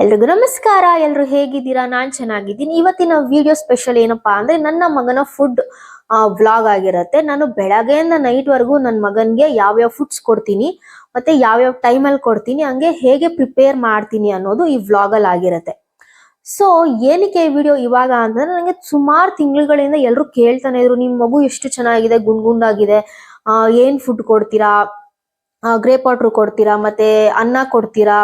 ಎಲ್ರಿಗೂ ನಮಸ್ಕಾರ. ಎಲ್ರು ಹೇಗಿದ್ದೀರಾ? ನಾನ್ ಚೆನ್ನಾಗಿದ್ದೀನಿ. ಇವತ್ತಿನ ವಿಡಿಯೋ ಸ್ಪೆಷಲ್ ಏನಪ್ಪಾ ಅಂದ್ರೆ ನನ್ನ ಮಗನ ಫುಡ್ ವ್ಲಾಗ್ ಆಗಿರತ್ತೆ. ನಾನು ಬೆಳಗ್ಗೆಯಿಂದ ನೈಟ್ ವರೆಗೂ ನನ್ನ ಮಗನ್ಗೆ ಯಾವ್ಯಾವ ಫುಡ್ಸ್ ಕೊಡ್ತೀನಿ ಮತ್ತೆ ಯಾವ್ಯಾವ ಟೈಮಲ್ಲಿ ಕೊಡ್ತೀನಿ, ಹಂಗೆ ಹೇಗೆ ಪ್ರಿಪೇರ್ ಮಾಡ್ತೀನಿ ಅನ್ನೋದು ಈ ವ್ಲಾಗ್ ಅಲ್ಲಿ ಆಗಿರತ್ತೆ. ಸೊ ಏನಕ್ಕೆ ಈ ವಿಡಿಯೋ ಇವಾಗ ಅಂದ್ರೆ, ನನಗೆ ಸುಮಾರು ತಿಂಗಳುಗಳಿಂದ ಎಲ್ಲರೂ ಕೇಳ್ತಾನೆ ಇದ್ರು, ನಿಮ್ ಮಗು ಎಷ್ಟು ಚೆನ್ನಾಗಿದೆ, ಗುಂಡಾಗಿದೆ, ಏನ್ ಫುಡ್ ಕೊಡ್ತೀರಾ, ಗ್ರೇಪ್ ವಾಟರ್ ಕೊಡ್ತೀರಾ, ಮತ್ತೆ ಅನ್ನ ಕೊಡ್ತೀರಾ,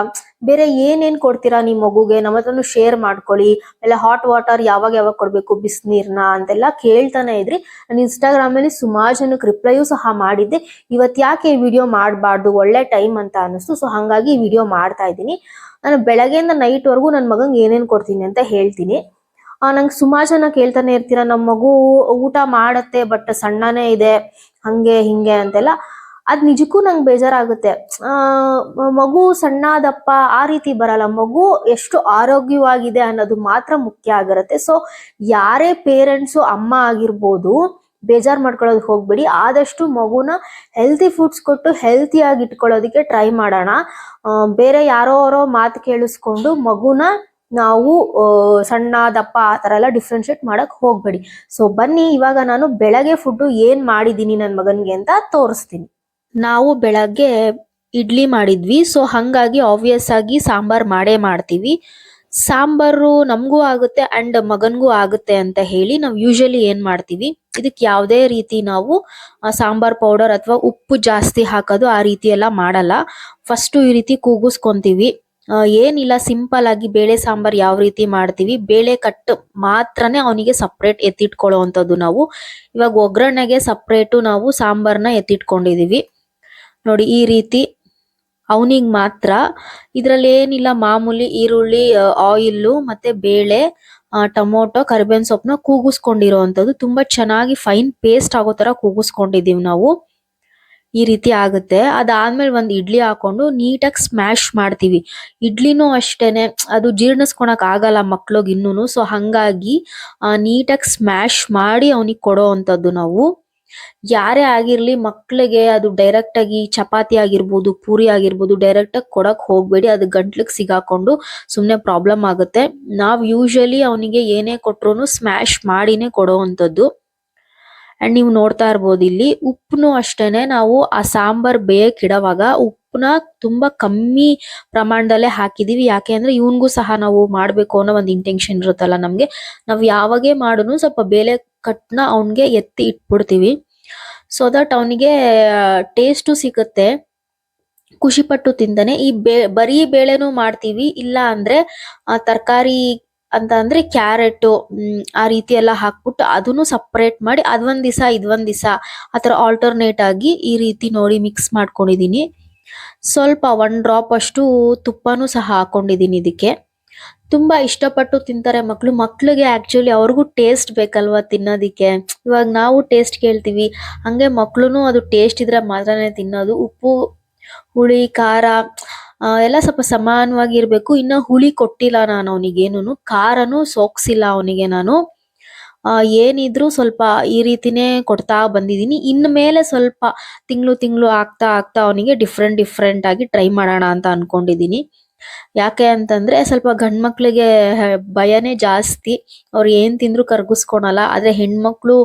ಬೇರೆ ಏನೇನ್ ಕೊಡ್ತೀರಾ ನಿಮ್ ಮಗುಗೆ, ನಮ್ಮ ಹತ್ರನು ಶೇರ್ ಮಾಡ್ಕೊಳ್ಳಿ, ಇಲ್ಲ ಹಾಟ್ ವಾಟರ್ ಯಾವಾಗ ಯಾವಾಗ ಕೊಡ್ಬೇಕು, ಬಿಸಿನೀರ್ನ ಅಂತೆಲ್ಲ ಕೇಳ್ತಾನೆ ಇದ್ರಿ. ನಾನು ಇನ್ಸ್ಟಾಗ್ರಾಮ್ ಅಲ್ಲಿ ಸುಮಾರು ಜನಕ್ಕೆ ರಿಪ್ಲೈಯೂ ಸಹ ಮಾಡಿದ್ದೆ. ಇವತ್ ಯಾಕೆ ಈ ವಿಡಿಯೋ ಮಾಡಬಾರ್ದು, ಒಳ್ಳೆ ಟೈಮ್ ಅಂತ ಅನಿಸ್ತು. ಸೊ ಹಂಗಾಗಿ ಈ ವಿಡಿಯೋ ಮಾಡ್ತಾ ಇದ್ದೀನಿ. ನಾನು ಬೆಳಗ್ಗೆಯಿಂದ ನೈಟ್ ವರೆಗೂ ನನ್ನ ಮಗಂಗೆ ಏನೇನ್ ಕೊಡ್ತೀನಿ ಅಂತ ಹೇಳ್ತೀನಿ. ನಂಗೆ ಸುಮಾರು ಜನ ಕೇಳ್ತಾನೆ ಇರ್ತೀರಾ, ನಮ್ಮ ಮಗು ಊಟ ಮಾಡತ್ತೆ ಬಟ್ ಸಣ್ಣನೇ ಇದೆ, ಹಂಗೆ ಹಿಂಗೆ ಅಂತೆಲ್ಲ. ಅದ್ ನಿಜಕ್ಕೂ ನಂಗೆ ಬೇಜಾರಾಗುತ್ತೆ. ಮಗು ಸಣ್ಣ ದಪ್ಪ ಆ ರೀತಿ ಬರಲ್ಲ, ಮಗು ಎಷ್ಟು ಆರೋಗ್ಯವಾಗಿದೆ ಅನ್ನೋದು ಮಾತ್ರ ಮುಖ್ಯ ಆಗಿರುತ್ತೆ. ಸೊ ಯಾರೇ ಪೇರೆಂಟ್ಸು, ಅಮ್ಮ ಆಗಿರ್ಬೋದು, ಬೇಜಾರ್ ಮಾಡ್ಕೊಳ್ಳೋದಕ್ಕೆ ಹೋಗ್ಬೇಡಿ. ಆದಷ್ಟು ಮಗುನ ಹೆಲ್ತಿ ಫುಡ್ಸ್ ಕೊಟ್ಟು ಹೆಲ್ತಿಯಾಗಿ ಇಟ್ಕೊಳ್ಳೋದಕ್ಕೆ ಟ್ರೈ ಮಾಡೋಣ. ಬೇರೆ ಯಾರೋ ಮಾತು ಕೇಳಿಸ್ಕೊಂಡು ಮಗುನ ನಾವು ಸಣ್ಣ ದಪ್ಪ ಆ ಥರ ಎಲ್ಲ ಡಿಫ್ರೆನ್ಶಿಯೇಟ್ ಮಾಡಕ್ ಹೋಗ್ಬೇಡಿ. ಸೊ ಬನ್ನಿ, ಇವಾಗ ನಾನು ಬೆಳಗ್ಗೆ ಫುಡ್ ಏನ್ ಮಾಡಿದೀನಿ ನನ್ನ ಮಗನ್ಗೆ ಅಂತ ತೋರಿಸ್ತೀನಿ. ನಾವು ಬೆಳಗ್ಗೆ ಇಡ್ಲಿ ಮಾಡಿದ್ವಿ. ಸೊ ಹಂಗಾಗಿ ಆಬ್ವಿಯಸ್ ಆಗಿ ಸಾಂಬಾರ್ ಮಾಡೇ ಮಾಡ್ತೀವಿ. ಸಾಂಬಾರು ನಮಗೂ ಆಗುತ್ತೆ ಅಂಡ್ ಮಗನ್ಗೂ ಆಗುತ್ತೆ ಅಂತ ಹೇಳಿ ನಾವು ಯೂಶಲಿ ಏನ್ ಮಾಡ್ತೀವಿ, ಇದಕ್ಕೆ ಯಾವುದೇ ರೀತಿ ನಾವು ಸಾಂಬಾರ್ ಪೌಡರ್ ಅಥವಾ ಉಪ್ಪು ಜಾಸ್ತಿ ಹಾಕೋದು ಆ ರೀತಿ ಎಲ್ಲ ಮಾಡಲ್ಲ. ಫಸ್ಟ್ ಈ ರೀತಿ ಕೂಗಿಸ್ಕೊಂತೀವಿ. ಏನಿಲ್ಲ, ಸಿಂಪಲ್ ಆಗಿ ಬೇಳೆ ಸಾಂಬಾರ್ ಯಾವ ರೀತಿ ಮಾಡ್ತೀವಿ, ಬೇಳೆ ಕಟ್ ಮಾತ್ರನೇ ಅವನಿಗೆ ಸಪ್ರೇಟ್ ಎತ್ತಿಟ್ಕೊಳ್ಳೋ ಅಂಥದ್ದು. ನಾವು ಇವಾಗ ಒಗ್ಗರಣೆಗೆ ಸಪ್ರೇಟು ನಾವು ಸಾಂಬಾರ್ನ ಎತ್ತಿಟ್ಕೊಂಡಿದೀವಿ ನೋಡಿ. ಈ ರೀತಿ ಅವನಿಗೆ ಮಾತ್ರ. ಇದ್ರಲ್ಲಿ ಏನಿಲ್ಲ, ಮಾಮೂಲಿ ಈರುಳ್ಳಿ, ಆಯಿಲ್ ಮತ್ತೆ ಬೇಳೆ, ಟೊಮೊಟೊ, ಕರಿಬೇವಿನ ಸೊಪ್ಪನ್ನ ಕೂಗಿಸ್ಕೊಂಡಿರೋ ಅಂಥದ್ದು. ತುಂಬಾ ಚೆನ್ನಾಗಿ ಫೈನ್ ಪೇಸ್ಟ್ ಆಗೋ ತರ ಕೂಗಿಸ್ಕೊಂಡಿದೀವಿ ನಾವು. ಈ ರೀತಿ ಆಗುತ್ತೆ. ಅದಾದ್ಮೇಲೆ ಒಂದ್ ಇಡ್ಲಿ ಹಾಕೊಂಡು ನೀಟಾಗಿ ಸ್ಮ್ಯಾಶ್ ಮಾಡ್ತೀವಿ. ಇಡ್ಲಿನೂ ಅಷ್ಟೇನೆ, ಅದು ಜೀರ್ಣಿಸ್ಕೊಳಕ್ ಆಗಲ್ಲ ಮಕ್ಳಿಗೆ ಇನ್ನೂನು. ಸೊ ಹಂಗಾಗಿ ನೀಟಾಗಿ ಸ್ಮ್ಯಾಶ್ ಮಾಡಿ ಅವನಿಗೆ ಕೊಡೋ ಅಂಥದ್ದು ನಾವು. ಯಾರೇ ಆಗಿರ್ಲಿ, ಮಕ್ಳಿಗೆ ಅದು ಡೈರೆಕ್ಟ್ ಆಗಿ ಚಪಾತಿ ಆಗಿರ್ಬೋದು, ಪೂರಿ ಆಗಿರ್ಬೋದು, ಡೈರೆಕ್ಟ್ ಆಗಿ ಕೊಡಕ್ ಹೋಗ್ಬೇಡಿ. ಅದು ಗಂಟ್ಲಿಗೆ ಸಿಗಾಕೊಂಡು ಸುಮ್ನೆ ಪ್ರಾಬ್ಲಮ್ ಆಗುತ್ತೆ. ನಾವ್ ಯೂಶಲಿ ಅವನಿಗೆ ಏನೇ ಕೊಟ್ರು ಸ್ಮ್ಯಾಶ್ ಮಾಡಿನೇ ಕೊಡೋ ಅಂಥದ್ದು. ಅಂಡ್ ನೀವು ನೋಡ್ತಾ ಇರ್ಬೋದು ಇಲ್ಲಿ ಉಪ್ಪುನು ಅಷ್ಟೇನೆ, ನಾವು ಆ ಸಾಂಬಾರ್ ಬೇಯಕ್ಕಿಡವಾಗ ಉಪ್ಪನ್ನ ತುಂಬಾ ಕಮ್ಮಿ ಪ್ರಮಾಣದಲ್ಲೇ ಹಾಕಿದೀವಿ. ಯಾಕೆ ಅಂದ್ರೆ ಇವನ್ಗೂ ಸಹ ನಾವು ಮಾಡ್ಬೇಕು ಅನ್ನೋ ಒಂದು ಇಂಟೆನ್ಷನ್ ಇರುತ್ತಲ್ಲ ನಮ್ಗೆ. ನಾವ್ ಯಾವಾಗೇ ಮಾಡುನು ಸ್ವಲ್ಪ ಬೇಳೆ ಕಟ್ನ ಅವನ್ಗೆ ಎತ್ತಿ ಇಟ್ಬಿಡ್ತೀವಿ, ಸೊ ದಟ್ ಅವನಿಗೆ ಟೇಸ್ಟು ಸಿಗುತ್ತೆ, ಖುಷಿ ಪಟ್ಟು ತಿಂತಾನೆ. ಈ ಬರೀ ಬೇಳೆನೂ ಮಾಡ್ತೀವಿ, ಇಲ್ಲ ಅಂದ್ರೆ ತರಕಾರಿ ಅಂತ ಅಂದ್ರೆ ಕ್ಯಾರೆಟ್ ಆ ರೀತಿ ಎಲ್ಲ ಹಾಕ್ಬಿಟ್ಟು ಅದನ್ನು ಸಪ್ರೇಟ್ ಮಾಡಿ ಅದೊಂದ್ ದಿವಸ ಇದೊಂದ್ ದಿವಸ ಆತರ ಆಲ್ಟರ್ನೇಟ್ ಆಗಿ ಈ ರೀತಿ ನೋಡಿ ಮಿಕ್ಸ್ ಮಾಡ್ಕೊಂಡಿದೀನಿ. ಸ್ವಲ್ಪ 1 ಡ್ರಾಪ್ ಅಷ್ಟು ತುಪ್ಪನೂ ಸಹ ಹಾಕೊಂಡಿದೀನಿ ಇದಕ್ಕೆ. ತುಂಬಾ ಇಷ್ಟಪಟ್ಟು ತಿಂತಾರೆ ಮಕ್ಳು. ಮಕ್ಳಿಗೆ ಆಕ್ಚುಲಿ ಅವ್ರಿಗೂ ಟೇಸ್ಟ್ ಬೇಕಲ್ವಾ ತಿನ್ನೋದಿಕ್ಕೆ. ಇವಾಗ ನಾವು ಟೇಸ್ಟ್ ಕೇಳ್ತೀವಿ, ಹಂಗೆ ಮಕ್ಳುನು ಅದು ಟೇಸ್ಟ್ ಇದ್ರೆ ಮಾತ್ರನೇ ತಿನ್ನೋದು. ಉಪ್ಪು, ಹುಳಿ, ಖಾರ ಎಲ್ಲ ಸ್ವಲ್ಪ ಸಮಾನವಾಗಿ ಇರ್ಬೇಕು. ಇನ್ನ ಹುಳಿ ಕೊಟ್ಟಿಲ್ಲ ನಾನು ಅವನಿಗೇನು, ಖಾರನು ಸೋಕ್ಸಿಲ್ಲ ಅವನಿಗೆ ನಾನು. ಏನಿದ್ರು ಸ್ವಲ್ಪ ಈ ರೀತಿನೇ ಕೊಡ್ತಾ ಬಂದಿದೀನಿ. ಇನ್ ಮೇಲೆ ಸ್ವಲ್ಪ ತಿಂಗಳು ಆಗ್ತಾ ಅವನಿಗೆ ಡಿಫ್ರೆಂಟ್ ಆಗಿ ಟ್ರೈ ಮಾಡೋಣ ಅಂತ ಅನ್ಕೊಂಡಿದೀನಿ. ಯಾಕೆ ಅಂತಂದ್ರೆ ಸ್ವಲ್ಪ ಗಂಡ್ ಮಕ್ಳಿಗೆ ಭಯನೇ ಜಾಸ್ತಿ. ಅವ್ರು ಏನ್ ತಿಂದ್ರು ಕರ್ಗಿಸ್ಕೊಳಲ್ಲ. ಆದ್ರೆ ಹೆಣ್ಮಕ್ಳು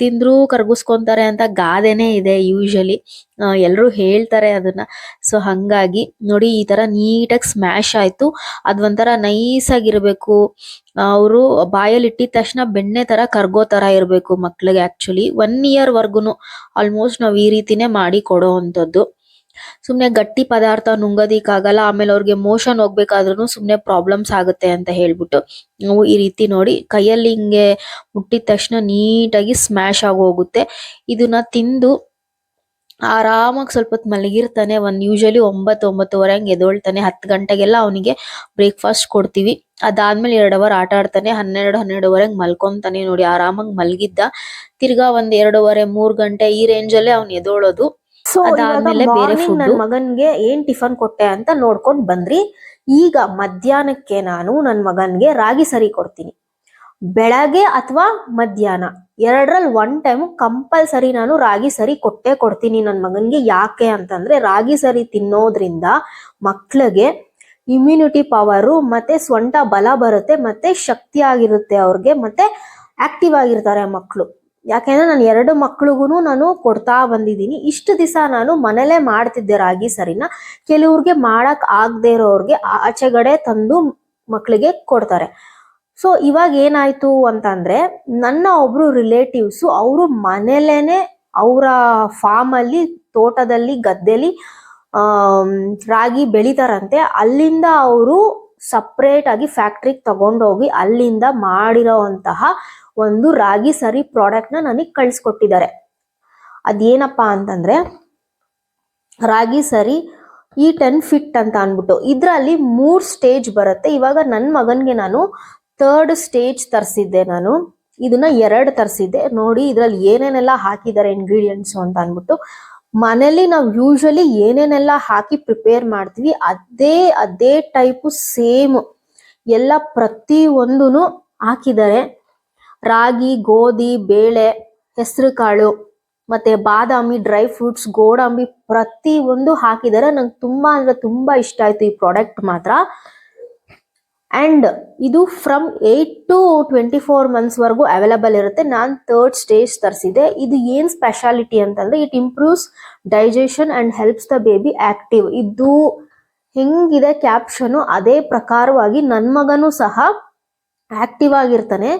ತಿಂದ್ರು ಕರ್ಗಿಸ್ಕೊಂತಾರೆ ಅಂತ ಗಾದೆನೇ ಇದೆ ಯೂಶಲಿ. ಎಲ್ರು ಹೇಳ್ತಾರೆ ಅದನ್ನ. ಸೊ ಹಂಗಾಗಿ ನೋಡಿ, ಈ ತರ ನೀಟಾಗಿ ಸ್ಮ್ಯಾಶ್ ಆಯ್ತು. ಅದ್ ಒಂಥರ ನೈಸ್ ಆಗಿರ್ಬೇಕು. ಅವರು ಬಾಯಲ್ಲಿ ಇಟ್ಟಿದ ತಕ್ಷಣ ಬೆಣ್ಣೆ ತರ ಕರ್ಗೋ ತರ ಇರ್ಬೇಕು ಮಕ್ಳಿಗೆ. ಆಕ್ಚುಲಿ 1 ಇಯರ್ ವರ್ಗುನು ಆಲ್ಮೋಸ್ಟ್ ನಾವ್ ಈ ರೀತಿನೇ ಮಾಡಿ ಕೊಡೋ ಅಂಥದ್ದು. ಸುಮ್ನೆ ಗಟ್ಟಿ ಪದಾರ್ಥ ನುಂಗೋದಿಕ್ಕಾಗಲ್ಲ, ಆಮೇಲೆ ಅವ್ರಿಗೆ ಮೋಷನ್ ಹೋಗ್ಬೇಕಾದ್ರೂ ಸುಮ್ನೆ ಪ್ರಾಬ್ಲಮ್ಸ್ ಆಗುತ್ತೆ ಅಂತ ಹೇಳ್ಬಿಟ್ಟು ನಾವು ಈ ರೀತಿ ನೋಡಿ ಕೈಯಲ್ಲಿ ಹಿಂಗೆ ಮುಟ್ಟಿದ ತಕ್ಷಣ ನೀಟಾಗಿ ಸ್ಮ್ಯಾಶ್ ಆಗೋಗುತ್ತೆ. ಇದನ್ನ ತಿಂದು ಆರಾಮಾಗಿ ಸ್ವಲ್ಪ ಹೊತ್ತು ಮಲಗಿರ್ತಾನೆ. ಯೂಶಲಿ 9-9:30 ಹಂಗೆ ಎದೊಳ್ತಾನೆ. 10 ಗಂಟೆಗೆಲ್ಲ ಅವನಿಗೆ ಬ್ರೇಕ್ಫಾಸ್ಟ್ ಕೊಡ್ತೀವಿ. ಅದಾದ್ಮೇಲೆ 2 ಅವರ್ ಆಟ ಆಡ್ತಾನೆ. 12-12:30 ಮಲ್ಕೊಂತಾನೆ ನೋಡಿ. ಆರಾಮಾಗಿ ಮಲಗಿದ್ದ ತಿರ್ಗಾ 2:30-3 ಗಂಟೆ ಈ ರೇಂಜ್ ಅಲ್ಲೇ ಅವ್ನು ಎದೋಳೋದು. ಸೊ ಅದಾದ್ಮೇಲೆ ಬೇರೆ ಫುಡ್. ನನ್ನ ಮಗನ್ಗೆ ಏನ್ ಟಿಫನ್ ಕೊಟ್ಟೆ ಅಂತ ನೋಡ್ಕೊಂಡ್ ಬಂದ್ರಿ. ಈಗ ಮಧ್ಯಾಹ್ನಕ್ಕೆ ನಾನು ನನ್ನ ಮಗನ್ಗೆ ರಾಗಿ ಸರಿ ಕೊಡ್ತೀನಿ. ಬೆಳಗ್ಗೆ ಅಥವಾ ಮಧ್ಯಾಹ್ನ ಎರಡರಲ್ಲಿ 1 ಟೈಮ್ ಕಂಪಲ್ಸರಿ ನಾನು ರಾಗಿ ಸರಿ ಕೊಡ್ತೀನಿ ನನ್ನ ಮಗನ್ಗೆ. ಯಾಕೆ ಅಂತಂದ್ರೆ ರಾಗಿ ಸರಿ ತಿನ್ನೋದ್ರಿಂದ ಮಕ್ಳಿಗೆ ಇಮ್ಯುನಿಟಿ ಪವರು ಮತ್ತೆ ಸೊಂಟ ಬಲ ಬರುತ್ತೆ ಮತ್ತೆ ಶಕ್ತಿ ಆಗಿರುತ್ತೆ ಅವ್ರಿಗೆ ಮತ್ತೆ ಆಕ್ಟಿವ್ ಆಗಿರ್ತಾರೆ ಮಕ್ಕಳು. ಯಾಕೆಂದ್ರೆ ನಾನು 2 ಮಕ್ಳಿಗೂ ನಾನು ಕೊಡ್ತಾ ಬಂದಿದ್ದೀನಿ. ಇಷ್ಟು ದಿವಸ ನಾನು ಮನೇಲೆ ಮಾಡ್ತಿದ್ದೆ ರಾಗಿ ಸರಿನ. ಕೆಲವ್ರಿಗೆ ಮಾಡಕ್ ಆಗದೆ ಇರೋರ್ಗೆ ಆಚೆಗಡೆ ತಂದು ಮಕ್ಕಳಿಗೆ ಕೊಡ್ತಾರೆ. ಸೊ ಇವಾಗ ಏನಾಯ್ತು ಅಂತಂದ್ರೆ ನನ್ನ ಒಬ್ರು ರಿಲೇಟಿವ್ಸ್ ಅವರು ಮನೇಲೇನೆ ಅವರ ಫಾರ್ಮ್ ಅಲ್ಲಿ ತೋಟದಲ್ಲಿ ಗದ್ದೆಲಿ ರಾಗಿ ಬೆಳಿತಾರಂತೆ. ಅಲ್ಲಿಂದ ಅವರು ಸಪ್ರೇಟ್ ಆಗಿ ಫ್ಯಾಕ್ಟ್ರಿಗೆ ತಗೊಂಡೋಗಿ ಅಲ್ಲಿಂದ ಮಾಡಿರೋಂತಹ ಒಂದು ರಾಗಿ ಸರಿ ಪ್ರಾಡಕ್ಟ್ ನ ನನಗೆ ಕಳ್ಸಿಕೊಟ್ಟಿದ್ದಾರೆ. ಅದೇನಪ್ಪಾ ಅಂತಂದ್ರೆ ರಾಗಿ ಸರಿ E10 ಫಿಟ್ ಅಂತ ಅನ್ಬಿಟ್ಟು ಇದ್ರಲ್ಲಿ 3 ಸ್ಟೇಜ್ ಬರುತ್ತೆ. ಇವಾಗ ನನ್ನ ಮಗನ್ಗೆ ನಾನು 3rd ಸ್ಟೇಜ್ ತರಿಸಿದ್ದೆ. ನಾನು ಇದನ್ನ 2 ತರಿಸಿದ್ದೆ. ನೋಡಿ ಇದ್ರಲ್ಲಿ ಏನೇನೆಲ್ಲ ಹಾಕಿದ್ದಾರೆ ಇಂಗ್ರೀಡಿಯೆಂಟ್ಸ್ ಅಂತ ಅನ್ಬಿಟ್ಟು. ಮನೇಲಿ ನಾವು ಯೂಶಲಿ ಏನೇನೆಲ್ಲ ಹಾಕಿ ಪ್ರಿಪೇರ್ ಮಾಡ್ತೀವಿ ಅದೇ ಟೈಪು ಸೇಮ್ ಎಲ್ಲ ಪ್ರತಿ ಒಂದೂ ಹಾಕಿದ್ದಾರೆ. ರಾಗಿ, ಗೋಧಿ, ಬೇಳೆ, ಹೆಸರು ಕಾಳು ಮತ್ತೆ ಬಾದಾಮಿ, ಡ್ರೈ ಫ್ರೂಟ್ಸ್, ಗೋಡಂಬಿ ಪ್ರತಿ ಒಂದು ಹಾಕಿದ್ದಾರೆ. ನಂಗೆ ತುಂಬಾ ಅಂದ್ರೆ ತುಂಬಾ ಇಷ್ಟ ಆಯ್ತು ಈ ಪ್ರಾಡಕ್ಟ್ ಮಾತ್ರ. ಅಂಡ್ ಇದು ಫ್ರಮ್ 8 to 24 months ವರೆಗೂ ಅವೈಲಬಲ್ ಇರುತ್ತೆ. ನಾನು 3rd ಸ್ಟೇಜ್ ತರಿಸಿದೆ. ಇದು ಏನ್ ಸ್ಪೆಷಾಲಿಟಿ ಅಂತಂದ್ರೆ it improves digestion and helps the baby active. ಇದು ಹೆಂಗಿದೆ ಕ್ಯಾಪ್ಷನ್ ಅದೇ ಪ್ರಕಾರವಾಗಿ ನನ್ನ ಮಗನೂ ಸಹ ಆಕ್ಟಿವ್ ಆಗಿರ್ತಾನೆ.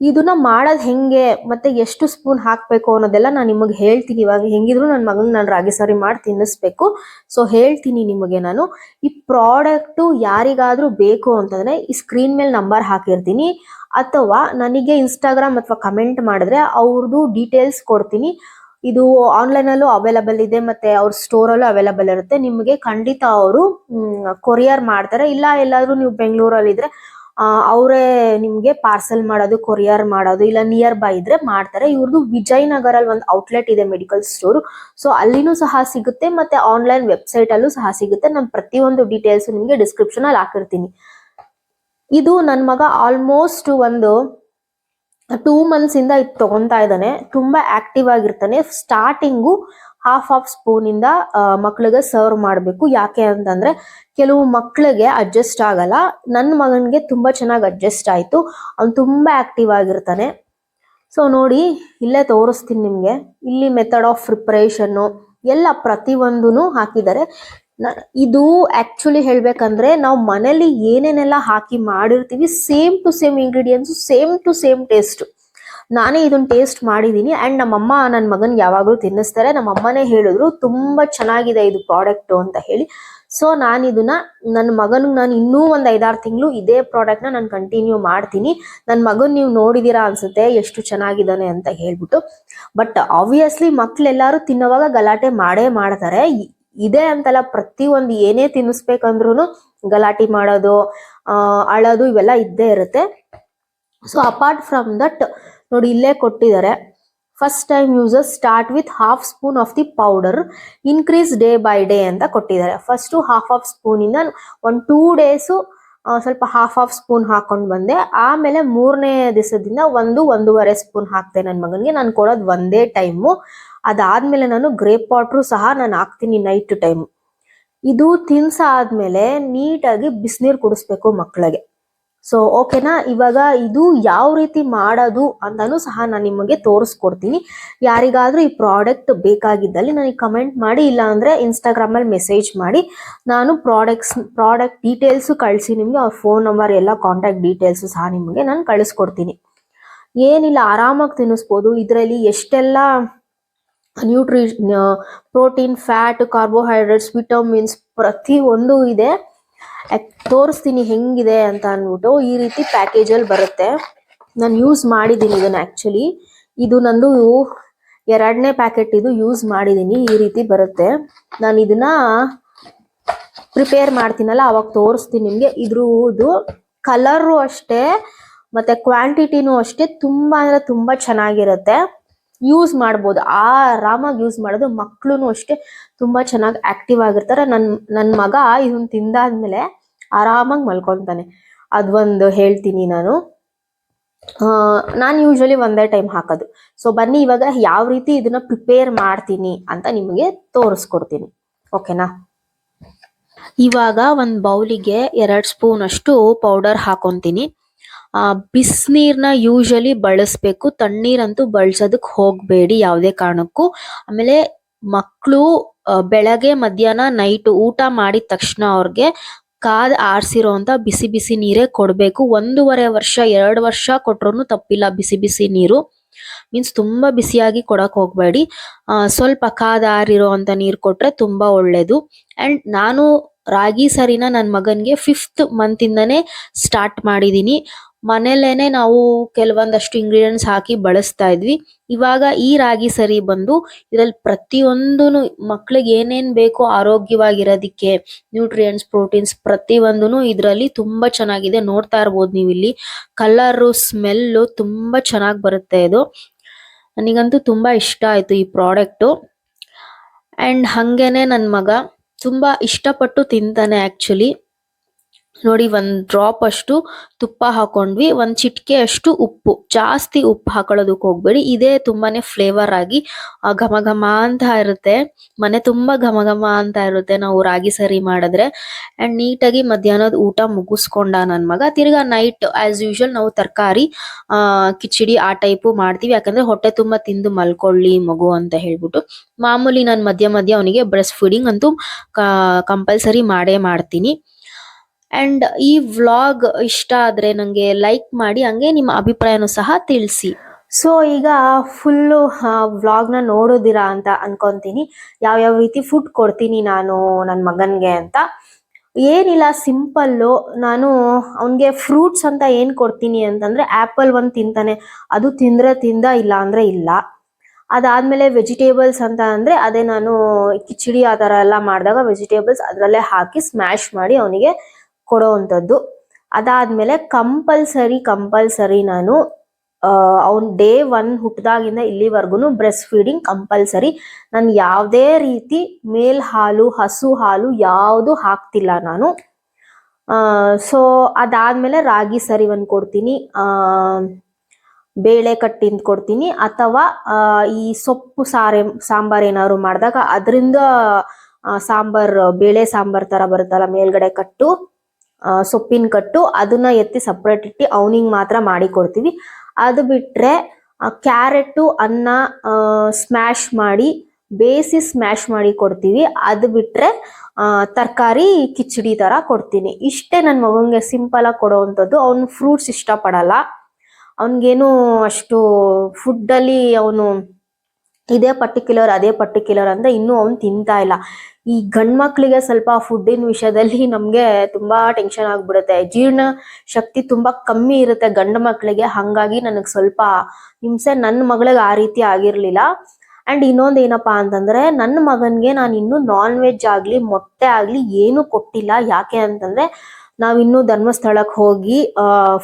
ಇದನ್ನ ಮಾಡೋದು ಹೆಂಗೆ ಮತ್ತೆ ಎಷ್ಟು ಸ್ಪೂನ್ ಹಾಕಬೇಕು ಅನ್ನೋದೆಲ್ಲ ನಾನು ನಿಮಗೆ ಹೇಳ್ತೀನಿ. ಇವಾಗ ಹೆಂಗಿದ್ರು ನನ್ನ ಮಗನಿಗೆ ನಾನು ರಾಗಿ ಸಾರಿ ಮಾಡಿ ತಿನ್ನಿಸ್ಬೇಕು. ಸೊ ಹೇಳ್ತೀನಿ ನಿಮಗೆ ನಾನು. ಈ ಪ್ರಾಡಕ್ಟು ಯಾರಿಗಾದ್ರೂ ಬೇಕು ಅಂತಂದ್ರೆ ಈ ಸ್ಕ್ರೀನ್ ಮೇಲೆ ನಂಬರ್ ಹಾಕಿರ್ತೀನಿ, ಅಥವಾ ನನಗೆ ಇನ್ಸ್ಟಾಗ್ರಾಮ್ ಅಥವಾ ಕಮೆಂಟ್ ಮಾಡಿದ್ರೆ ಅವ್ರದ್ದು ಡೀಟೇಲ್ಸ್ ಕೊಡ್ತೀನಿ. ಇದು ಆನ್ಲೈನಲ್ಲೂ ಅವೈಲಬಲ್ ಇದೆ ಮತ್ತೆ ಅವ್ರ ಸ್ಟೋರಲ್ಲೂ ಅವೈಲಬಲ್ ಇರುತ್ತೆ. ನಿಮಗೆ ಖಂಡಿತ ಅವರು ಕೊರಿಯರ್ ಮಾಡ್ತಾರೆ. ಇಲ್ಲ ಎಲ್ಲಾದ್ರೂ ನೀವು ಬೆಂಗಳೂರಲ್ಲಿ ಇದ್ರೆ ಅವರೇ ನಿಮ್ಗೆ ಪಾರ್ಸೆಲ್ ಮಾಡೋದು, ಕೊರಿಯರ್ ಮಾಡೋದು, ಇಲ್ಲ ನಿಯರ್ ಬೈ ಇದ್ರೆ ಮಾಡ್ತಾರೆ. ಇವ್ರದ್ದು ವಿಜಯನಗರಲ್ಲಿ ಒಂದು ಔಟ್ಲೆಟ್ ಇದೆ ಮೆಡಿಕಲ್ ಸ್ಟೋರ್. ಸೊ ಅಲ್ಲಿನೂ ಸಹ ಸಿಗುತ್ತೆ ಮತ್ತೆ ಆನ್ಲೈನ್ ವೆಬ್ಸೈಟ್ ಅಲ್ಲೂ ಸಹ ಸಿಗುತ್ತೆ. ನಾನು ಪ್ರತಿಯೊಂದು ಡೀಟೇಲ್ಸ್ ನಿಮ್ಗೆ ಡಿಸ್ಕ್ರಿಪ್ಷನ್ ಅಲ್ಲಿ ಹಾಕಿರ್ತೀನಿ. ಇದು ನನ್ನ ಮಗ ಆಲ್ಮೋಸ್ಟ್ ಒಂದು 2 months ಇಂದ ಇದು ತಗೊಂತಾ ಇದ್ದಾನೆ. ತುಂಬಾ ಆಕ್ಟಿವ್ ಆಗಿರ್ತಾನೆ. ಸ್ಟಾರ್ಟಿಂಗು half ಸ್ಪೂನ್ ಇಂದ ಮಕ್ಳಿಗೆ ಸರ್ವ್ ಮಾಡಬೇಕು. ಯಾಕೆ ಅಂತಂದ್ರೆ ಕೆಲವು ಮಕ್ಳಿಗೆ ಅಡ್ಜಸ್ಟ್ ಆಗಲ್ಲ. ನನ್ನ ಮಗನ್ಗೆ ತುಂಬಾ ಚೆನ್ನಾಗಿ ಅಡ್ಜಸ್ಟ್ ಆಯ್ತು. ಅವ್ನು ತುಂಬಾ ಆಕ್ಟಿವ್ ಆಗಿರ್ತಾನೆ. ಸೊ ನೋಡಿ ಇಲ್ಲೇ ತೋರಿಸ್ತೀನಿ ನಿಮ್ಗೆ. ಇಲ್ಲಿ ಮೆಥಡ್ ಆಫ್ ಪ್ರಿಪರೇಷನ್ ಎಲ್ಲ ಪ್ರತಿಯೊಂದೂ ಹಾಕಿದ್ದಾರೆ. ಇದು ಆಕ್ಚುಲಿ ಹೇಳ್ಬೇಕಂದ್ರೆ ನಾವು ಮನೇಲಿ ಏನೇನೆಲ್ಲ ಹಾಕಿ ಮಾಡಿರ್ತೀವಿ same to same ingredients, same to same taste. ನಾನೇ ಇದನ್ನ ಟೇಸ್ಟ್ ಮಾಡಿದೀನಿ. ಅಂಡ್ ನಮ್ಮಮ್ಮ ನನ್ನ ಮಗನ್ ಯಾವಾಗ್ಲೂ ತಿನ್ನಿಸ್ತಾರೆ. ನಮ್ಮಮ್ಮನೇ ಹೇಳಿದ್ರು ತುಂಬಾ ಚೆನ್ನಾಗಿದೆ ಇದು ಪ್ರಾಡಕ್ಟ್ ಅಂತ ಹೇಳಿ. ಸೊ ನಾನು ಇದನ್ನ ನನ್ನ ಮಗನಿಗೆ ನಾನು ಇನ್ನೂ ಒಂದು 5-6 ತಿಂಗಳು ಇದೇ ಪ್ರಾಡಕ್ಟ್ ನಾನು ಕಂಟಿನ್ಯೂ ಮಾಡ್ತೀನಿ. ನನ್ನ ಮಗನ್ ನೀವು ನೋಡಿದೀರಾ ಅನ್ಸುತ್ತೆ ಎಷ್ಟು ಚೆನ್ನಾಗಿದ್ದಾನೆ ಅಂತ ಹೇಳ್ಬಿಟ್ಟು. ಬಟ್ ಆಬ್ವಿಯಸ್ಲಿ ಮಕ್ಳೆಲ್ಲಾರು ತಿನ್ನೋವಾಗ ಗಲಾಟೆ ಮಾಡೇ ಮಾಡ್ತಾರೆ. ಇದೆ ಅಂತಲ್ಲ, ಪ್ರತಿಯೊಂದು ಏನೇ ತಿನ್ನಿಸ್ಬೇಕಂದ್ರೂ ಗಲಾಟೆ ಮಾಡೋದು, ಅಳೋದು ಇವೆಲ್ಲ ಇದ್ದೇ ಇರುತ್ತೆ. ಸೊ ಅಪಾರ್ಟ್ ಫ್ರಮ್ ದಟ್ ನೋಡಿ ಇಲ್ಲೇ ಕೊಟ್ಟಿದ್ದಾರೆ. First time users start with ½ spoon of the powder, increase day by day ಅಂತ ಕೊಟ್ಟಿದ್ದಾರೆ. ಫಸ್ಟು ½ ಸ್ಪೂನ್ ಇಂದ ಒಂದು 2 days ಸ್ವಲ್ಪ ½ ಸ್ಪೂನ್ ಹಾಕೊಂಡು ಬಂದೆ. ಆಮೇಲೆ 3ನೇ ದಿವಸದಿಂದ 1-1.5 ಸ್ಪೂನ್ ಹಾಕ್ತೆ ನನ್ನ ಮಗನಿಗೆ. ನಾನು ಕೊಡೋದು ಒಂದೇ ಟೈಮು. ಅದಾದ್ಮೇಲೆ ನಾನು ಗ್ರೇಪ್ ವಾಟ್ರು ಸಹ ನಾನು ಹಾಕ್ತೀನಿ ನೈಟ್ ಟೈಮ್. ಇದು ತಿನ್ಸಾದ್ಮೇಲೆ ನೀಟಾಗಿ ಬಿಸಿನೀರು ಕುಡಿಸ್ಬೇಕು ಮಕ್ಕಳಿಗೆ. ಸೊ ಓಕೆನಾ. ಇವಾಗ ಇದು ಯಾವ ರೀತಿ ಮಾಡೋದು ಅಂತಾನು ಸಹ ನಾನು ನಿಮಗೆ ತೋರಿಸ್ಕೊಡ್ತೀನಿ. ಯಾರಿಗಾದ್ರೂ ಈ ಪ್ರಾಡಕ್ಟ್ ಬೇಕಾಗಿದ್ದಲ್ಲಿ ನನಗೆ ಕಮೆಂಟ್ ಮಾಡಿ, ಇಲ್ಲ ಅಂದ್ರೆ ಇನ್ಸ್ಟಾಗ್ರಾಮ್ ಅಲ್ಲಿ ಮೆಸೇಜ್ ಮಾಡಿ. ನಾನು ಪ್ರಾಡಕ್ಟ್ ಡೀಟೇಲ್ಸ್ ಕಳಿಸಿ ನಿಮ್ಗೆ, ಅವ್ರ ಫೋನ್ ನಂಬರ್ ಎಲ್ಲ ಕಾಂಟ್ಯಾಕ್ಟ್ ಡೀಟೇಲ್ಸ್ ಸಹ ನಿಮಗೆ ನಾನು ಕಳಿಸ್ಕೊಡ್ತೀನಿ. ಏನಿಲ್ಲ, ಆರಾಮಾಗಿ ತಿನ್ನಿಸ್ಬೋದು. ಇದರಲ್ಲಿ ಎಷ್ಟೆಲ್ಲ ಪ್ರೋಟೀನ್, ಫ್ಯಾಟ್, ಕಾರ್ಬೋಹೈಡ್ರೇಟ್ಸ್, ವಿಟಮಿನ್ಸ್ ಪ್ರತಿ ಒಂದು ಇದೆ. ತೋರಿಸ್ತೀನಿ ಹೆಂಗಿದೆ ಅಂತ ಅಂದ್ಬಿಟ್ಟು. ಈ ರೀತಿ ಪ್ಯಾಕೇಜಲ್ಲಿ ಬರುತ್ತೆ. ನಾನು ಯೂಸ್ ಮಾಡಿದ್ದೀನಿ ಇದನ್ನ. ಆಕ್ಚುಲಿ ಇದು ನಂದು 2ನೇ ಪ್ಯಾಕೆಟ್ ಇದು ಯೂಸ್ ಮಾಡಿದ್ದೀನಿ. ಈ ರೀತಿ ಬರುತ್ತೆ. ನಾನು ಇದನ್ನ ಪ್ರಿಪೇರ್ ಮಾಡ್ತೀನಲ್ಲ ಅವಾಗ ತೋರಿಸ್ತೀನಿ ನಿಮ್ಗೆ. ಇದ್ರದ್ದು ಕಲರು ಅಷ್ಟೇ ಮತ್ತೆ ಕ್ವಾಂಟಿಟಿನೂ ಅಷ್ಟೇ ತುಂಬಾ ಅಂದ್ರೆ ತುಂಬಾ ಚೆನ್ನಾಗಿರುತ್ತೆ. ಯೂಸ್ ಮಾಡ್ಬೋದು, ಆರಾಮಾಗಿ ಯೂಸ್ ಮಾಡೋದು. ಮಕ್ಳು ಅಷ್ಟೇ ತುಂಬಾ ಚೆನ್ನಾಗಿ ಆಕ್ಟಿವ್ ಆಗಿರ್ತಾರೆ. ನನ್ನ ಮಗ ಇದನ್ನ ತಿಂದಾದ್ಮೇಲೆ ಆರಾಮಾಗಿ ಮಲ್ಕೊಂತಾನೆ. ಅದೊಂದು ಹೇಳ್ತೀನಿ ನಾನು. ಯೂಶಲಿ ಒಂದೇ ಟೈಮ್ ಹಾಕೋದು. ಸೊ ಬನ್ನಿ ಇವಾಗ ಯಾವ ರೀತಿ ಇದನ್ನ ಪ್ರಿಪೇರ್ ಮಾಡ್ತೀನಿ ಅಂತ ನಿಮಗೆ ತೋರಿಸ್ಕೊಡ್ತೀನಿ. ಓಕೆನಾ. ಇವಾಗ ಒಂದು ಬೌಲಿಗೆ 2 ಸ್ಪೂನ್ ಅಷ್ಟು ಪೌಡರ್ ಹಾಕೊಂತೀನಿ. ಬಿಸಿನೀರ್ನ ಯೂಶಲಿ ಬಳಸಬೇಕು, ತಣ್ಣೀರಂತೂ ಬಳಸೋದಕ್ಕೆ ಹೋಗಬೇಡಿ ಯಾವುದೇ ಕಾರಣಕ್ಕೂ. ಆಮೇಲೆ ಮಕ್ಕಳು ಬೆಳಗ್ಗೆ ಮಧ್ಯಾಹ್ನ ನೈಟ್ ಊಟ ಮಾಡಿದ ತಕ್ಷಣ ಅವ್ರಿಗೆ ಕಾದ್ ಆರಿಸಿರೋಂಥ ಬಿಸಿ ಬಿಸಿ ನೀರೇ ಕೊಡಬೇಕು. 1.5 ವರ್ಷ 2 ವರ್ಷ ಕೊಟ್ರು ತಪ್ಪಿಲ್ಲ ಬಿಸಿ ಬಿಸಿ ನೀರು. ಮೀನ್ಸ್ ತುಂಬಾ ಬಿಸಿಯಾಗಿ ಕೊಡಕ್ ಹೋಗ್ಬೇಡಿ. ಸ್ವಲ್ಪ ಕಾದಾರಿರೋ ಅಂತ ನೀರು ಕೊಟ್ರೆ ತುಂಬಾ ಒಳ್ಳೇದು. ಅಂಡ್ ನಾನು ರಾಗಿ ಸರಿನ ನನ್ನ ಮಗನ್ಗೆ 5th ಮಂತ್ ಇಂದಾನೆ ಸ್ಟಾರ್ಟ್ ಮಾಡಿದೀನಿ. ಮನೇಲೇನೆ ನಾವು ಕೆಲವೊಂದಷ್ಟು ಇಂಗ್ರೀಡಿಯೆಂಟ್ಸ್ ಹಾಕಿ ಬಳಸ್ತಾ ಇದ್ವಿ. ಇವಾಗ ಈ ರಾಗಿ ಸರಿ ಬಂದು ಇದ್ರಲ್ಲಿ ಪ್ರತಿಯೊಂದೂನು ಮಕ್ಳಿಗೆ ಏನೇನ್ ಬೇಕೋ ಆರೋಗ್ಯವಾಗಿರೋದಿಕ್ಕೆ, ನ್ಯೂಟ್ರಿಯೆಂಟ್ಸ್, ಪ್ರೋಟೀನ್ಸ್ ಪ್ರತಿಯೊಂದೂನು ಇದ್ರಲ್ಲಿ ತುಂಬಾ ಚೆನ್ನಾಗಿದೆ. ನೋಡ್ತಾ ಇರ್ಬೋದು ನೀವು ಇಲ್ಲಿ ಕಲರು, ಸ್ಮೆಲ್ಲು ತುಂಬಾ ಚೆನ್ನಾಗಿ ಬರುತ್ತೆ ಇದು. ನನಗಂತೂ ತುಂಬಾ ಇಷ್ಟ ಆಯ್ತು ಈ ಪ್ರಾಡಕ್ಟು. ಅಂಡ್ ಹಂಗೇನೆ ನನ್ನ ಮಗ ತುಂಬಾ ಇಷ್ಟಪಟ್ಟು ತಿಂತಾನೆ ಆಕ್ಚುಲಿ. ನೋಡಿ, 1 ಡ್ರಾಪ್ ಅಷ್ಟು ತುಪ್ಪ ಹಾಕೊಂಡ್ವಿ, 1 ಚಿಟಿಕೆ ಅಷ್ಟು ಉಪ್ಪು. ಜಾಸ್ತಿ ಉಪ್ಪು ಹಾಕೊಳ್ಳೋದಕ್ಕೆ ಹೋಗ್ಬೇಡಿ. ಇದೇ ತುಂಬಾನೇ ಫ್ಲೇವರ್ ಆಗಿ ಘಮ ಘಮ ಅಂತ ಇರುತ್ತೆ, ಮನೆ ತುಂಬಾ ಘಮ ಘಮ ಅಂತ ಇರುತ್ತೆ ನಾವು ರಾಗಿ ಸರಿ ಮಾಡಿದ್ರೆ. ಅಂಡ್ ನೀಟಾಗಿ ಮಧ್ಯಾಹ್ನದ ಊಟ ಮುಗಿಸ್ಕೊಂಡ ನನ್ನ ಮಗ. ತಿರ್ಗಾ ನೈಟ್ ಆಸ್ ಯೂಶುವಲ್ ನಾವು ತರಕಾರಿ, ಕಿಚಡಿ ಆ ಟೈಪು ಮಾಡ್ತೀವಿ. ಯಾಕಂದ್ರೆ ಹೊಟ್ಟೆ ತುಂಬಾ ತಿಂದು ಮಲ್ಕೊಳ್ಳಿ ಮಗು ಅಂತ ಹೇಳ್ಬಿಟ್ಟು. ಮಾಮೂಲಿ ನಾನು ಮಧ್ಯ ಮಧ್ಯ ಅವನಿಗೆ ಬ್ರೆಸ್ಟ್ ಫೀಡಿಂಗ್ ಅಂತೂ ಕಂಪಲ್ಸರಿ ಮಾಡೇ ಮಾಡ್ತೀನಿ. ಅಂಡ್ ಈ ವ್ಲಾಗ್ ಇಷ್ಟ ಆದ್ರೆ ನಂಗೆ ಲೈಕ್ ಮಾಡಿ, ಹಂಗೆ ನಿಮ್ಮ ಅಭಿಪ್ರಾಯನೂ ಸಹ ತಿಳಿಸಿ. ಸೊ ಈಗ ಫುಲ್ಲು ವ್ಲಾಗ್ನ ನೋಡೋದಿರಾ ಅಂತ ಅನ್ಕೊಂತೀನಿ. ಯಾವ್ಯಾವ ರೀತಿ ಫುಡ್ ಕೊಡ್ತೀನಿ ನಾನು ನನ್ನ ಮಗನ್ಗೆ ಅಂತ. ಏನಿಲ್ಲ, ಸಿಂಪಲ್ಲು. ನಾನು ಅವನಿಗೆ ಫ್ರೂಟ್ಸ್ ಅಂತ ಏನು ಕೊಡ್ತೀನಿ ಅಂತಂದ್ರೆ ಆ್ಯಪಲ್ 1 ತಿಂತಾನೆ, ಅದು ತಿಂದ್ರೆ ತಿಂದ, ಇಲ್ಲ ಅಂದ್ರೆ ಇಲ್ಲ. ಅದಾದ್ಮೇಲೆ ವೆಜಿಟೇಬಲ್ಸ್ ಅಂತ ಅಂದ್ರೆ ಅದೇ ನಾನು ಕಿಚಡಿ ಆ ಥರ ಎಲ್ಲ ಮಾಡಿದಾಗ ವೆಜಿಟೇಬಲ್ಸ್ ಅದರಲ್ಲೇ ಹಾಕಿ ಸ್ಮ್ಯಾಶ್ ಮಾಡಿ ಅವನಿಗೆ ಕೊಡೋವಂಥದ್ದು. ಅದಾದ್ಮೇಲೆ ಕಂಪಲ್ಸರಿ ನಾನು ಅವ್ನು ಡೇ 1 ಹುಟ್ಟಿದಾಗಿಂದ ಇಲ್ಲಿವರೆಗೂ ಬ್ರೆಸ್ಟ್ ಫೀಡಿಂಗ್ ಕಂಪಲ್ಸರಿ. ನಾನು ಯಾವುದೇ ರೀತಿ ಮೇಲ್ ಹಾಲು, ಹಸು ಹಾಲು ಯಾವುದು ಹಾಕ್ತಿಲ್ಲ ನಾನು. ಸೊ ಅದಾದ್ಮೇಲೆ ರಾಗಿ ಸರಿ 1 ಕೊಡ್ತೀನಿ, ಬೇಳೆ ಕಟ್ಟಿಂದ ಕೊಡ್ತೀನಿ, ಅಥವಾ ಈ ಸೊಪ್ಪು ಸಾಂಬಾರ್ ಏನಾದ್ರು ಮಾಡಿದಾಗ ಅದರಿಂದ ಬೇಳೆ ಸಾಂಬಾರ್ ತರ ಬರುತ್ತಲ್ಲ ಮೇಲ್ಗಡೆ ಕಟ್ಟು, ಸೊಪ್ಪಿನ ಕಟ್ಟು, ಅದನ್ನ ಎತ್ತಿ ಸಪ್ರೇಟ್ ಇಟ್ಟು ಅವನಿಗೆ ಮಾತ್ರ ಮಾಡಿ ಕೊಡ್ತೀವಿ. ಅದು ಬಿಟ್ರೆ ಕ್ಯಾರೆಟು ಅನ್ನ ಸ್ಮ್ಯಾಶ್ ಮಾಡಿ ಬೇಯಿಸಿ ಸ್ಮ್ಯಾಶ್ ಮಾಡಿ ಕೊಡ್ತೀವಿ. ಅದು ಬಿಟ್ರೆ ತರಕಾರಿ ಕಿಚಡಿ ತರ ಕೊಡ್ತೀನಿ. ಇಷ್ಟೇ ನನ್ನ ಮಗಂಗೆ ಸಿಂಪಲ್ ಆಗಿ ಕೊಡೋವಂಥದ್ದು. ಅವನು ಫ್ರೂಟ್ಸ್ ಇಷ್ಟಪಡಲ್ಲ. ಅವನಿಗೇನು ಅಷ್ಟು ಫುಡ್ಡಲ್ಲಿ ಅವನು ಇದೇ ಪರ್ಟಿಕ್ಯುಲರ್ ಅದೇ ಪರ್ಟಿಕ್ಯುಲರ್ ಅಂತ ಇನ್ನೂ ಅವನು ತಿಂತಾ ಇಲ್ಲ. ಈ ಗಂಡು ಮಕ್ಕಳಿಗೆ ಸ್ವಲ್ಪ ಫುಡ್ಡಿನ ವಿಷಯದಲ್ಲಿ ನಮಗೆ ತುಂಬಾ ಟೆನ್ಷನ್ ಆಗ್ಬಿಡುತ್ತೆ. ಜೀರ್ಣ ಶಕ್ತಿ ತುಂಬಾ ಕಮ್ಮಿ ಇರುತ್ತೆ ಗಂಡು ಮಕ್ಕಳಿಗೆ. ಹಾಗಾಗಿ ನನಗೆ ಸ್ವಲ್ಪ ಹಿಂಸೆ. ನನ್ನ ಮಗಳಿಗೆ ಆ ರೀತಿ ಆಗಿರ್ಲಿಲ್ಲ. ಅಂಡ್ ಇನ್ನೊಂದು ಏನಪ್ಪಾ ಅಂತಂದ್ರೆ, ನನ್ನ ಮಗನ್ಗೆ ನಾನು ಇನ್ನೂ ನಾನ್ ವೆಜ್ ಆಗ್ಲಿ ಮೊಟ್ಟೆ ಆಗ್ಲಿ ಏನು ಕೊಟ್ಟಿಲ್ಲ. ಯಾಕೆ ಅಂತಂದ್ರೆ ನಾವಿನ್ನೂ ಧರ್ಮಸ್ಥಳಕ್ಕೆ ಹೋಗಿ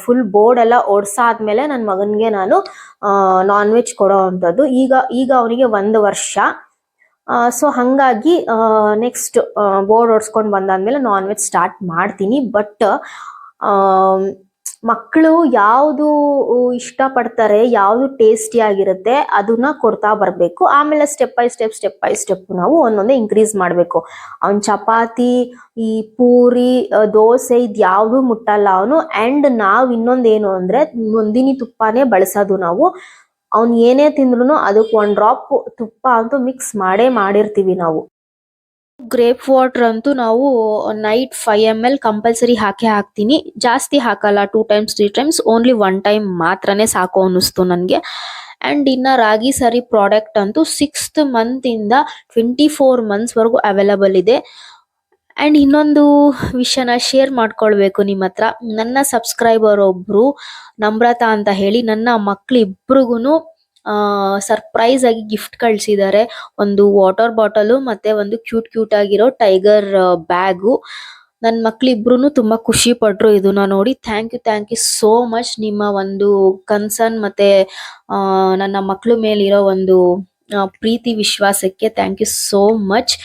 ಫುಲ್ ಬೋರ್ಡ್ ಎಲ್ಲ ಓಡ್ಸಾದ್ಮೇಲೆ ನನ್ನ ಮಗನ್ಗೆ ನಾನು ನಾನ್ ವೆಜ್ ಕೊಡೋ ಅಂಥದ್ದು. ಈಗ ಅವನಿಗೆ 1 ವರ್ಷ. ಸೊ ಹಂಗಾಗಿ ನೆಕ್ಸ್ಟ್ ಬೋರ್ಡ್ ಓಡಿಸ್ಕೊಂಡು ಬಂದಾದ್ಮೇಲೆ ನಾನ್ ವೆಜ್ ಸ್ಟಾರ್ಟ್ ಮಾಡ್ತೀನಿ. ಬಟ್ ಮಕ್ಕಳು ಯಾವುದು ಇಷ್ಟಪಡ್ತಾರೆ, ಯಾವುದು ಟೇಸ್ಟಿ ಆಗಿರುತ್ತೆ ಅದನ್ನ ಕೊಡ್ತಾ ಬರಬೇಕು. ಆಮೇಲೆ ಸ್ಟೆಪ್ ಬೈ ಸ್ಟೆಪ್ ನಾವು ಒಂದೊಂದೇ ಇನ್ಕ್ರೀಸ್ ಮಾಡಬೇಕು. ಅವನ್ ಚಪಾತಿ, ಈ ಪೂರಿ, ದೋಸೆ ಇದು ಯಾವುದು ಮುಟ್ಟಲ್ಲ ಅವನು. ಅಂಡ್ ನಾವು ಇನ್ನೊಂದೇನು ಅಂದ್ರೆ ನಂದಿನಿ ತುಪ್ಪನೇ ಬಳಸೋದು ನಾವು. ಅವ್ನು ಏನೇ ತಿಂದ್ರು ಅದಕ್ಕೆ 1 ಡ್ರಾಪ್ ತುಪ್ಪ ಅಂತೂ ಮಿಕ್ಸ್ ಮಾಡಿರ್ತೀವಿ ನಾವು. ಗ್ರೇಪ್ ವಾಟರ್ ಅಂತೂ ನಾವು ನೈಟ್ 5 ml ಕಂಪಲ್ಸರಿ ಹಾಕ್ತೀನಿ. ಜಾಸ್ತಿ ಹಾಕಲ್ಲ, 2 times 3 times, ಓನ್ಲಿ 1 time ಮಾತ್ರನೇ ಸಾಕು ಅನ್ನಿಸ್ತು ನನಗೆ. ಅಂಡ್ ಇನ್ನ ರಾಗಿ ಸರಿ ಪ್ರಾಡಕ್ಟ್ ಅಂತೂ 6th ಮಂತ್ ಇಂದ 24 months ವರೆಗೂ ಅವೈಲಬಲ್ ಇದೆ. ಅಂಡ್ ಇನ್ನೊಂದು ವಿಷಯನ ಶೇರ್ ಮಾಡ್ಕೊಳ್ಬೇಕು ನಿಮ್ಮ ಹತ್ರ. ನನ್ನ ಸಬ್ಸ್ಕ್ರೈಬರ್ ಒಬ್ರು ನಮ್ರತಾ ಅಂತ ಹೇಳಿ ನನ್ನ ಮಕ್ಳಿಬ್ರಿಗೂನು ಸರ್ಪ್ರೈಸ್ ಆಗಿ ಗಿಫ್ಟ್ ಕಳ್ಸಿದ್ದಾರೆ. ಒಂದು ವಾಟರ್ ಬಾಟಲು ಮತ್ತೆ ಒಂದು ಕ್ಯೂಟ್ ಆಗಿರೋ ಟೈಗರ್ ಬ್ಯಾಗು. ನನ್ನ ಮಕ್ಳಿಬ್ರು ತುಂಬಾ ಖುಷಿ ಪಟ್ರು ಇದನ್ನ ನೋಡಿ. Thank you so much. ನಿಮ್ಮ ಒಂದು ಕನ್ಸರ್ನ್ ಮತ್ತೆ ನನ್ನ ಮಕ್ಳ ಮೇಲಿರೋ ಒಂದು ಪ್ರೀತಿ ವಿಶ್ವಾಸಕ್ಕೆ ಥ್ಯಾಂಕ್ ಯು ಸೋ ಮಚ್.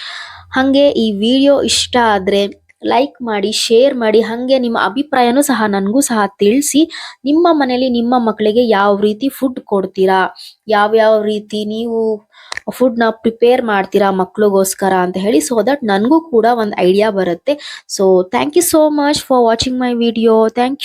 ಹಂಗೆ ಈ ವಿಡಿಯೋ ಇಷ್ಟ ಆದ್ರೆ ಲೈಕ್ ಮಾಡಿ, ಶೇರ್ ಮಾಡಿ, ಹಾಗೆ ನಿಮ್ಮ ಅಭಿಪ್ರಾಯನೂ ಸಹ ನನಗೂ ಸಹ ತಿಳಿಸಿ. ನಿಮ್ಮ ಮನೇಲಿ ನಿಮ್ಮ ಮಕ್ಕಳಿಗೆ ಯಾವ ರೀತಿ ಫುಡ್ ಕೊಡ್ತೀರಾ, ಯಾವ್ಯಾವ ರೀತಿ ನೀವು ಫುಡ್ನ ಪ್ರಿಪೇರ್ ಮಾಡ್ತೀರಾ ಮಕ್ಳಿಗೋಸ್ಕರ ಅಂತ ಹೇಳಿ, ಸೊ ದಟ್ ನನಗೂ ಕೂಡ ಒಂದು ಐಡಿಯಾ ಬರುತ್ತೆ. So thank you so much for watching my video. Thank you.